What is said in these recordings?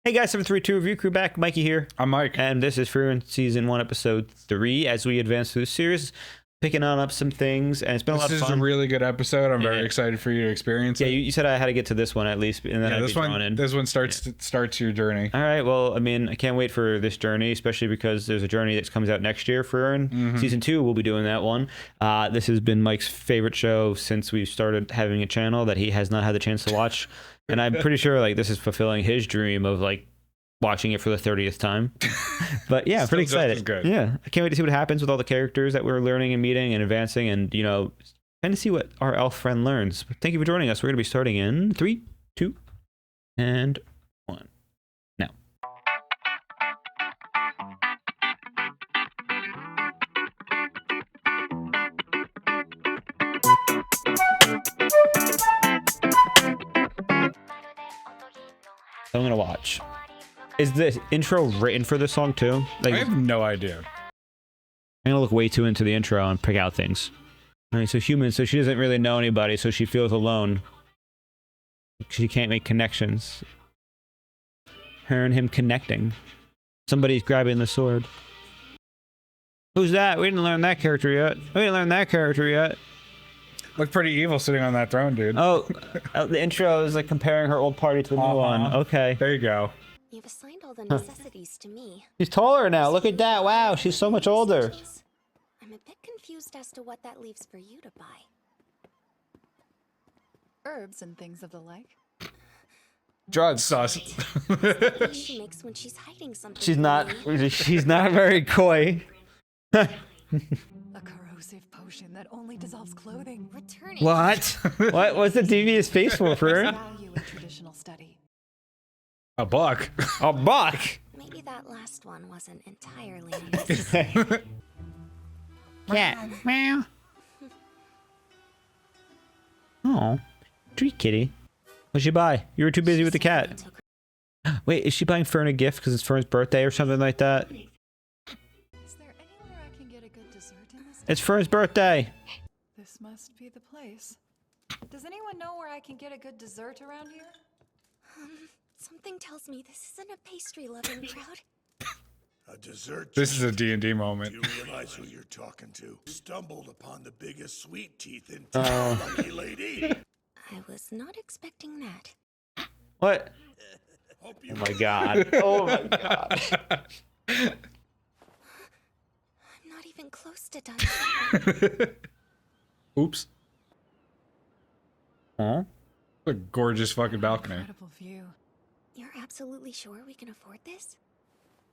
Hey guys, 732 Review Crew back. Mikey here. I'm Mike. And this is Frieren Season 1, Episode 3. As we advance through the series, picking on up some things, and it's been a lot of fun. This is a really good episode. I'm very excited for you to experience it. Yeah, you said I had to get to this one at least, and then I'd be drawn in. This one starts your journey. All right, well, I mean, I can't wait for this journey, especially because there's a journey that comes out next year for Frieren. Season 2, we'll be doing that one. This has been Mike's favorite show since we started having a channel that he has not had the chance to watch. And I'm pretty sure like this is fulfilling his dream of like watching it for the 30th time. But yeah, I'm pretty excited. Yeah, I can't wait to see what happens with all the characters that we're learning and meeting and advancing, and you know, trying to see what our elf friend learns. But thank you for joining us. We're going to be starting in 3, 2, and 1 now. I'm gonna watch. Is the intro written for this song too? Like, I have no idea. I'm gonna look way too into the intro and pick out things. All right, so human, so she doesn't really know anybody, so she feels alone. She can't make connections. Her and him connecting. Somebody's grabbing the sword. Who's that? We didn't learn that character yet. Looked pretty evil sitting on that throne, dude. Oh, the intro is like comparing her old party to the new one. Okay. There you go. You've assigned all the necessities to me. She's taller now. Look at that. Wow, she's so much older. I'm a bit confused as to what that leaves for you to buy. Herbs and things of the like. Drugs. Sauce. She makes when she's hiding something. She's not very coy. A corrosive potion that only dissolves clothing. Return it. What? What was the devious face for her? Value in traditional study. A buck. A buck. Maybe that last one wasn't entirely unnecessary. Cat. Meow. Oh, treat kitty. What'd she buy? You were too busy with the cat. Wait, is she buying Fern a gift because it's Fern's birthday or something like that? Is there anywhere I can get a good dessert in this? It's Fern's birthday. This must be the place. Does anyone know where I can get a good dessert around here? Something tells me this isn't a pastry-loving crowd. A dessert. This is a D&D moment. Do you realize who you're talking to? Stumbled upon the biggest sweet teeth in town, lucky lady. I was not expecting that. What? Hope you Oh my god. Oh my god. I'm not even close to done. Oops. Huh? What a gorgeous fucking balcony. Incredible view. You're absolutely sure we can afford this?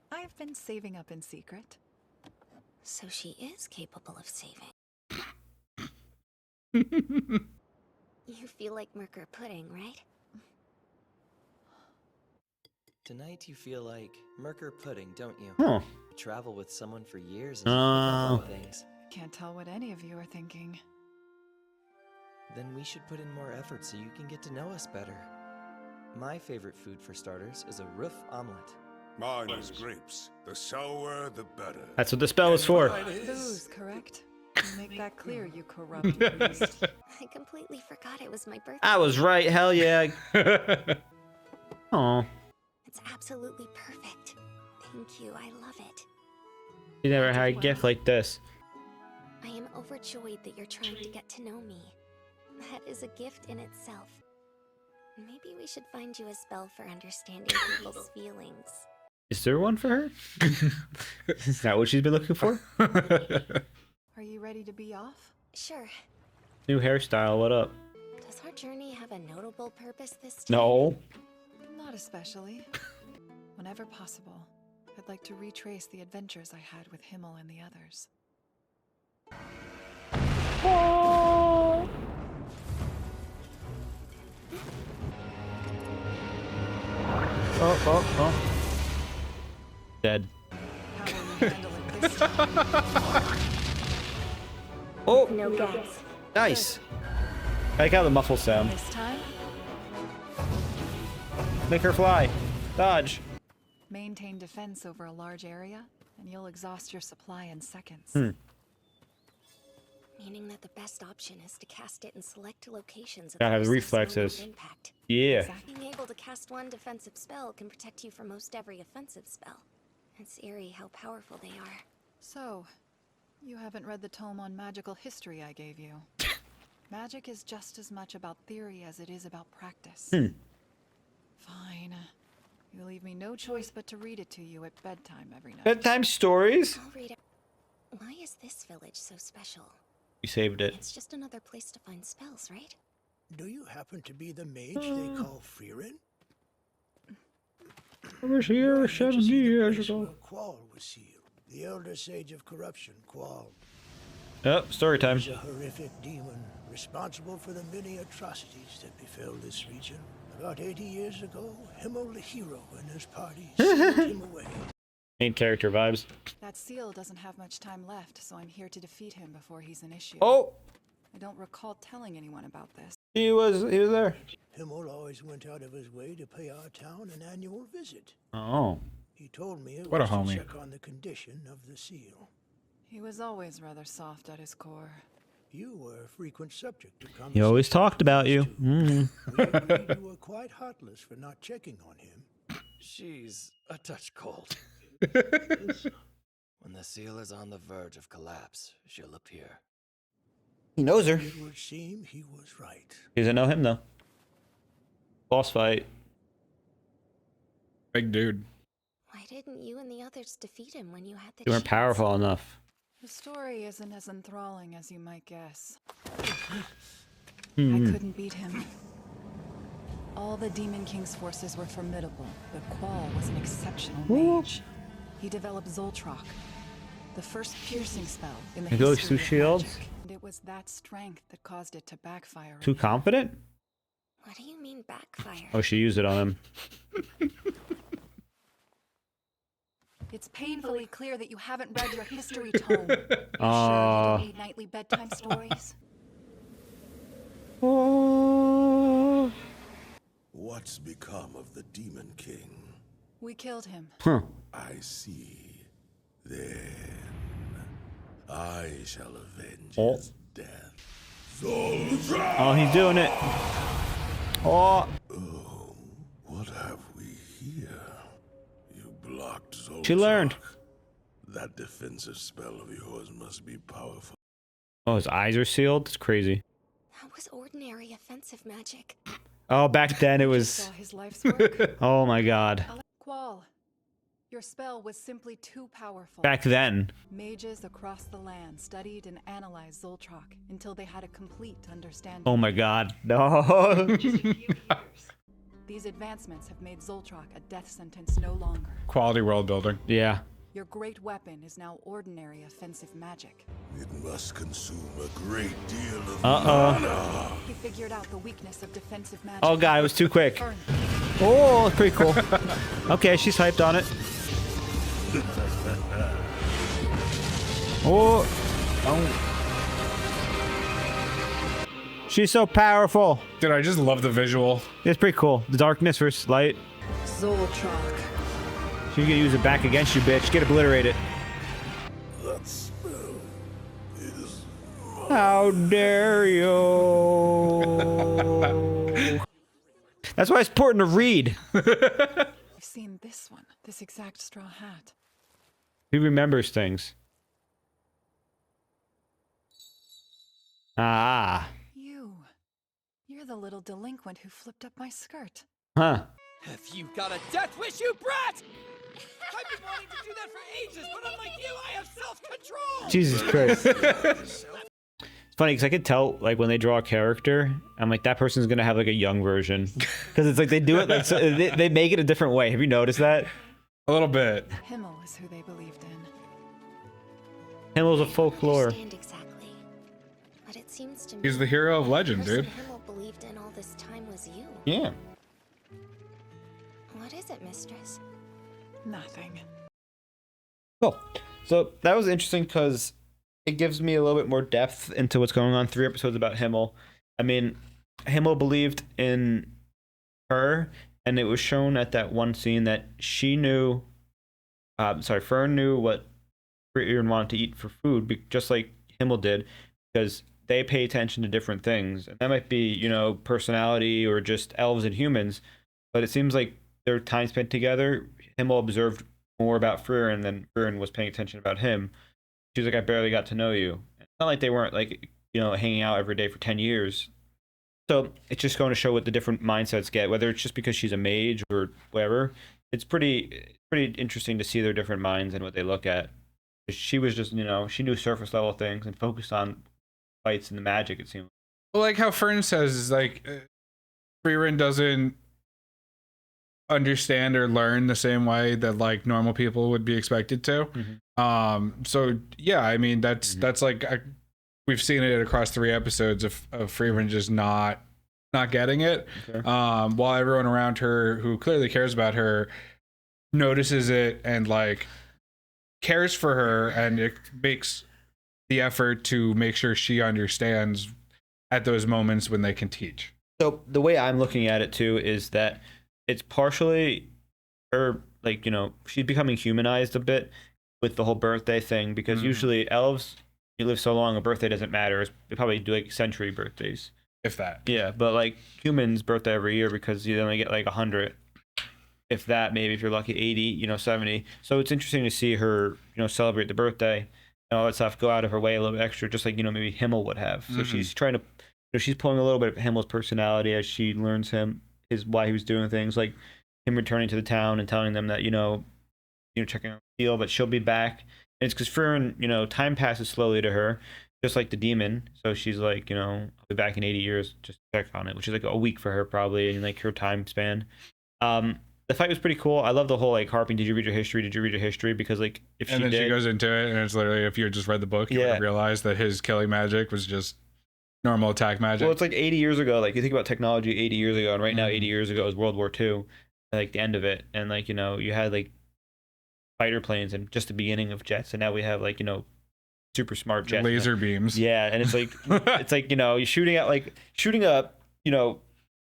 I've been saving up in secret. So she is capable of saving. You feel like Merker pudding, right? Tonight you feel like Merker pudding, don't you? Huh. You travel with someone for years and you pick up on things. Can't tell what any of you are thinking. Then we should put in more effort so you can get to know us better. My favorite food for starters is a roof omelet. Mine is grapes. The sour, the better. That's what the spell is for. Booze, correct? Make that clear, you corrupt priest. I completely forgot it was my birthday. I was right. Hell yeah. Oh. It's absolutely perfect. Thank you, I love it. You never had a gift like this. I am overjoyed that you're trying to get to know me. That is a gift in itself. Maybe we should find you a spell for understanding people's feelings. Is there one for her? Is that what she's been looking for? Are you ready to be off? Sure. New hairstyle, what up? Does our journey have a notable purpose this time? No. Not especially. Whenever possible, I'd like to retrace the adventures I had with Himmel and the others. Oh. Dead. How will you handle it this time? Oh, No gas. nice. I like how the muffle sound. This time, Make her fly. Dodge. maintain defense over a large area, and you'll exhaust your supply in seconds. meaning that the best option is to cast it in select locations. Gotta have the reflexes. Impact. Yeah. Being able to cast one defensive spell can protect you from most every offensive spell. It's eerie how powerful they are. So, you haven't read the tome on magical history I gave you. Magic is just as much about theory as it is about practice. Fine. You leave me no choice but to read it to you at bedtime every night. Bedtime stories. I'll read it. Why is this village so special? You saved it. It's just another place to find spells, right? Do you happen to be the mage they call Frieren? I was here 70 years ago. Qual was sealed. The elder sage of corruption, Qual. Oh, story time. Is a horrific demon responsible for the many atrocities that befell this region. About 80 years ago, Himmel the hero and his party sealed him away. Main character vibes. That seal doesn't have much time left, so I'm here to defeat him before he's an issue. Oh, I don't recall telling anyone about this. he was there. Himmel always went out of his way to pay our town an annual visit. Oh. He told me it What a was to homie. check on the condition of the seal. He was always rather soft at his core. You were a frequent subject of conversation. He always talked about you. too. We agreed you were quite heartless for not checking on him. She's a touch cold. When the seal is on the verge of collapse, she'll appear. He knows her. It would seem he was right. He doesn't know him though. Boss fight. Big dude. Why didn't you and the others defeat him when you had the You weren't chance? powerful enough. The story isn't as enthralling as you might guess. Hmm. I couldn't beat him. All the Demon King's forces were formidable, but Qual was an exceptional mage. He developed Zoltrak, the first piercing spell in the He goes history through of shields? magic. And it was that strength that caused it to backfire. on Too him. confident? What do you mean backfire? Oh, she used it on him. It's painfully clear that you haven't read your history tome. You sure you Aw. don't need nightly bedtime stories? Oh. What's become of the Demon King? We killed him. Huh. I see. Then I shall avenge Oh. his death. Zoltrak! Oh, he's doing it. Oh. Oh, what have we here? You blocked Zoltrak. She learned. That defensive spell of yours must be powerful. Oh, his eyes are sealed? It's crazy. That was ordinary offensive magic. Oh, back then it was... Saw his life's work. Oh my god. Qual, your spell was simply too powerful. Back then. Mages across the land studied and analyzed Zoltrak until they had a complete understanding. Oh my god. No. These advancements have made Zoltrak a death sentence no longer. Quality world building. Yeah. Your great weapon is now ordinary offensive magic. It must consume a great deal of Uh-oh. mana. He figured out the weakness of defensive magic. Oh god, it was too quick. Burn. Oh, that's pretty cool. Okay, she's hyped on it. Oh. Oh. She's so powerful. Dude, I just love the visual. It's pretty cool. The darkness versus light. Zoltrak. She's gonna use it back against you, bitch. Get obliterated. That spell is How dare you? That's why it's important to read. I've seen this one, this exact straw hat. He remembers things. Ah. You're the little delinquent who flipped up my skirt. Huh. Have you got a death wish, you brat? I've been wanting to do that for ages, but unlike you, I have self-control! Jesus Christ. It's funny because I could tell, like, when they draw a character, I'm like, that person's gonna have like a young version, because it's like they do it like so, they make it a different way. Have you noticed that? A little bit. Himmel is who they believed in. Himmel's a I don't folklore. understand exactly, but it seems to me He's the hero of legend, the person dude. Himmel believed in all this time was you. Yeah. What is it, mistress? Nothing. Cool. So that was interesting because it gives me a little bit more depth into what's going on. 3 episodes about Himmel. I mean, Himmel believed in her, and it was shown at that one scene that she knew. Fern knew what Frieren wanted to eat for food, just like Himmel did. because they pay attention to different things. And that might be, personality or just elves and humans. But it seems like their time spent together, Himmel observed more about Frieren than Frieren was paying attention about him. She was like, I barely got to know you. It's not like they weren't like, hanging out every day for 10 years. So it's just going to show what the different mindsets get, whether it's just because she's a mage or whatever. It's pretty interesting to see their different minds and what they look at. She was just, she knew surface level things and focused on fights and the magic, it seemed. Well, like how Fern says, is like Frieren doesn't understand or learn the same way that like normal people would be expected to. So yeah, I mean that's like we've seen it across 3 episodes of Frieren just not getting it. Okay. While everyone around her who clearly cares about her notices it and like cares for her, and it makes the effort to make sure she understands at those moments when they can teach. So the way I'm looking at it too is that it's partially her, like, she's becoming humanized a bit with the whole birthday thing, because usually elves, you live so long, a birthday doesn't matter. They probably do like century birthdays. If that. Yeah, but like humans' birthday every year, because you only get like 100. If that, maybe if you're lucky, 80, 70. So it's interesting to see her, celebrate the birthday and all that stuff, go out of her way a little bit extra, just like, maybe Himmel would have. So she's trying to, she's pulling a little bit of Himmel's personality as she learns why he was doing things, like him returning to the town and telling them that, checking on the deal, but she'll be back. And it's because Frieren, time passes slowly to her, just like the demon. So she's like, I'll be back in 80 years, just check on it, which is like a week for her probably, in like her time span. The fight was pretty cool. I love the whole like harping. Did you read your history? Did you read your history? Because like if and she then did, she goes into it, and it's literally, if you had just read the book, you would have realized that his killing magic was just normal attack magic. Well, it's like 80 years ago. Like you think about technology 80 years ago, and right now 80 years ago is World War II, like the end of it, and like you had like fighter planes and just the beginning of jets, and now we have like super smart jets, laser beams. Yeah, and it's like you're shooting up,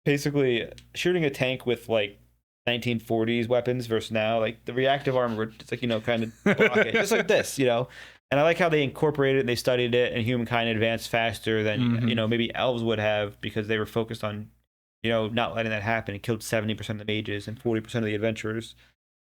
basically shooting a tank with like 1940s weapons versus now, like the reactive armor, it's like kind of block it, just like this, and I like how they incorporated it and they studied it, and humankind advanced faster than maybe elves would have, because they were focused on not letting that happen. It killed 70% of the mages and 40% of the adventurers.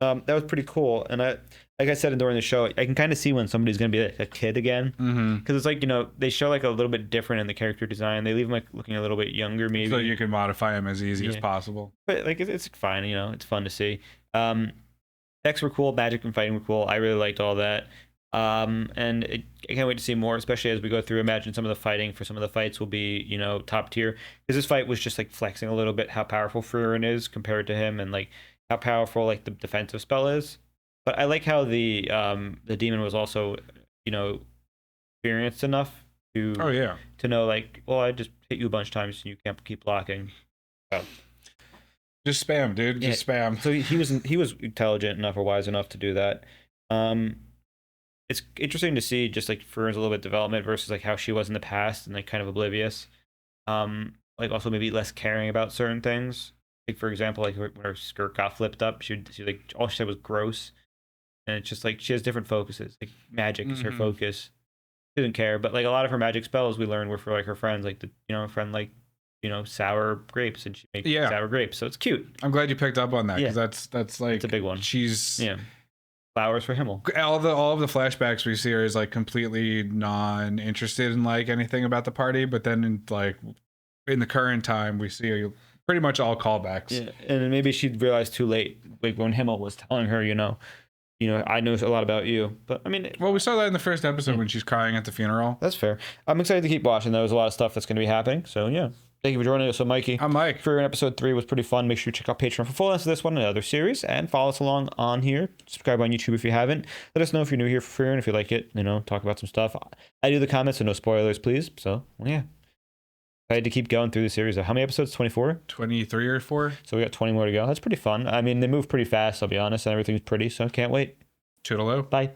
That was pretty cool. And like I said during the show, I can kind of see when somebody's gonna be like a kid again, because it's like they show like a little bit different in the character design. They leave them like looking a little bit younger, maybe, so you can modify them as easy as possible. But like it's fine, it's fun to see. Decks were cool, magic and fighting were cool. I really liked all that. And I can't wait to see more, especially as we go through. Imagine some of the fighting for some of the fights will be top tier, because this fight was just like flexing a little bit how powerful Frieren is compared to him, and like how powerful like the defensive spell is. But I like how the demon was also experienced enough to to know like, well, I just hit you a bunch of times and you can't keep blocking. So, just spam, dude. Just spam. So he was intelligent enough or wise enough to do that. It's interesting to see just like Frieren's a little bit development versus like how she was in the past, and like kind of oblivious. Like also maybe less caring about certain things. Like for example, like when her skirt got flipped up, she like all she said was gross, and it's just like she has different focuses. Like magic is her focus. She didn't care, but like a lot of her magic spells we learned were for like her friends, like a friend like sour grapes, and she makes sour grapes, so it's cute. I'm glad you picked up on that, because that's like it's a big one. She's flowers for Himmel. All of the flashbacks we see her is like completely non-interested in like anything about the party, but then in the current time we see pretty much all callbacks. Yeah, and maybe she realized too late, like when Himmel was telling her, I know a lot about you. But I mean, well, we saw that in the first episode when she's crying at the funeral. That's fair. I'm excited to keep watching. There's a lot of stuff that's going to be happening. So yeah, thank you for joining us. So Mikey, I'm Mike. Frieren episode 3 was pretty fun. Make sure you check out Patreon for full answers to this one and other series, and follow us along on here. Subscribe on YouTube if you haven't. Let us know if you're new here for Frieren, if you like it. Talk about some stuff. I do the comments, so no spoilers, please. So yeah. I had to keep going through the series. How many episodes? 24? 23 or 4. So we got 20 more to go. That's pretty fun. I mean, they move pretty fast, I'll be honest, and everything's pretty, so can't wait. Toodaloo. Bye.